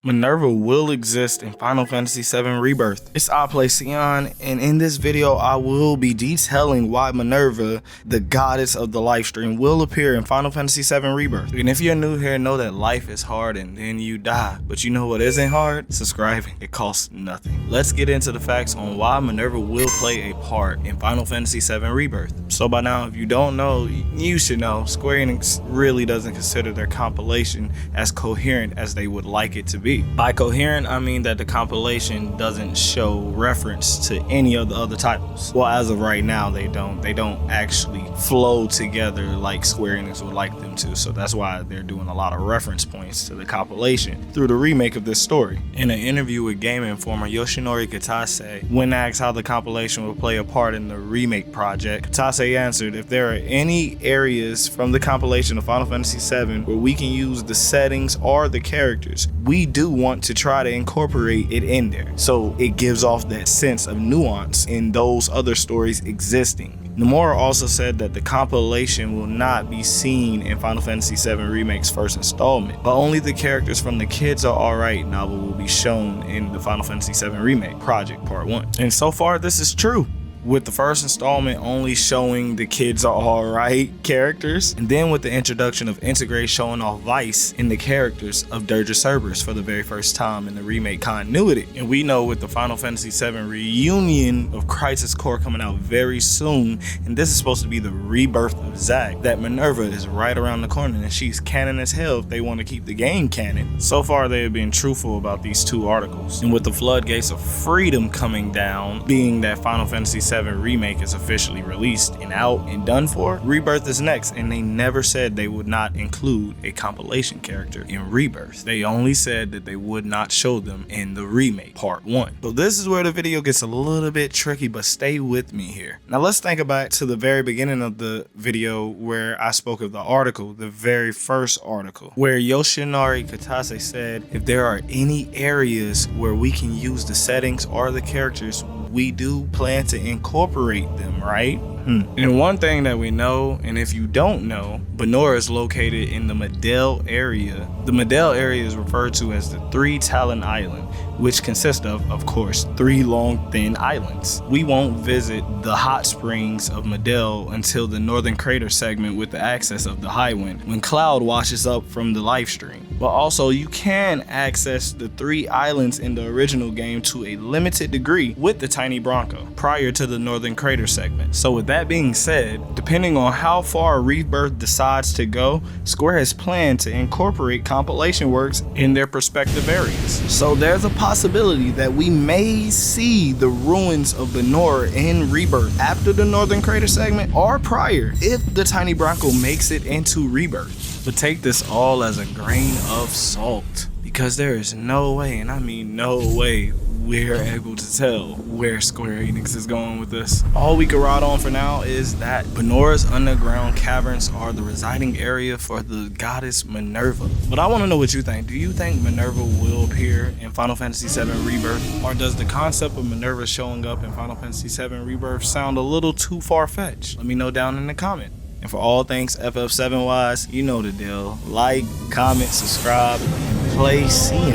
Minerva will exist in Final Fantasy VII Rebirth. It's I Play Sion, and in this video I will be detailing why Minerva, the goddess of the life stream, will appear in Final Fantasy VII Rebirth. And if you're new here, know that life is hard and then you die. But you know what isn't hard? Subscribing. It costs nothing. Let's get into the facts on why Minerva will play a part in Final Fantasy VII Rebirth. So by now, if you don't know, you should know. Square Enix really doesn't consider their compilation as coherent as they would like it to be. By coherent, I mean that the compilation doesn't show reference to any of the other titles. Well, as of right now, they don't actually flow together like Square Enix would like them to. So that's why they're doing a lot of reference points to the compilation through the remake of this story. In an interview with Game Informer, Yoshinori Kitase, when asked how the compilation would play a part in the remake project, Kitase answered, "If there are any areas from the compilation of Final Fantasy VII where we can use the settings or the characters, we do want to try to incorporate it in there, so it gives off that sense of nuance in those other stories existing." Nomura also said that the compilation will not be seen in Final Fantasy VII Remake's first installment, but only the characters from the Kids Are Alright novel will be shown in the Final Fantasy VII Remake Project Part 1. And so far this is true, with the first installment only showing the Kids Are Alright characters, and then with the introduction of Integrate showing off Vice in the characters of Dirge Cerberus for the very first time in the remake continuity. And we know with the Final Fantasy VII reunion of Crisis Core coming out very soon, and this is supposed to be the rebirth of Zack, that Minerva is right around the corner and she's canon as hell if they want to keep the game canon. So far they have been truthful about these two articles, and with the floodgates of freedom coming down, being that Final Fantasy VII Remake is officially released and out and done for, Rebirth is next, and they never said they would not include a compilation character in Rebirth. They only said that they would not show them in the remake Part 1. So this is where the video gets a little bit tricky, but stay with me here. Now let's think back to the very beginning of the video where I spoke of the article, the very first article, where Yoshinori Kitase said, "If there are any areas where we can use the settings or the characters, we do plan to incorporate them, right?" And one thing that we know, and if you don't know, Benora is located in the Medell area. The Medell area is referred to as the Three Talon Island, which consists of course, 3 long thin islands. We won't visit the hot springs of Medell until the Northern Crater segment with the access of the High Wind, when Cloud washes up from the live stream. But also you can access the 3 islands in the original game to a limited degree with the Tiny Bronco prior to the Northern Crater segment. So with that being said, depending on how far Rebirth decides to go, Square has planned to incorporate compilation works in their respective areas. So there's a possibility that we may see the ruins of Benora in Rebirth after the Northern Crater segment or prior if the Tiny Bronco makes it into Rebirth. But take this all as a grain of salt, because there is no way, and I mean no way, we're able to tell where Square Enix is going with this. All we can ride on for now is that Benora's underground caverns are the residing area for the goddess Minerva. But I want to know what you think. Do you think Minerva will appear in Final Fantasy VII Rebirth? Or does the concept of Minerva showing up in Final Fantasy VII Rebirth sound a little too far-fetched? Let me know down in the comment. And for all things FF7 wise, you know the deal. Like, comment, subscribe, and play Sion.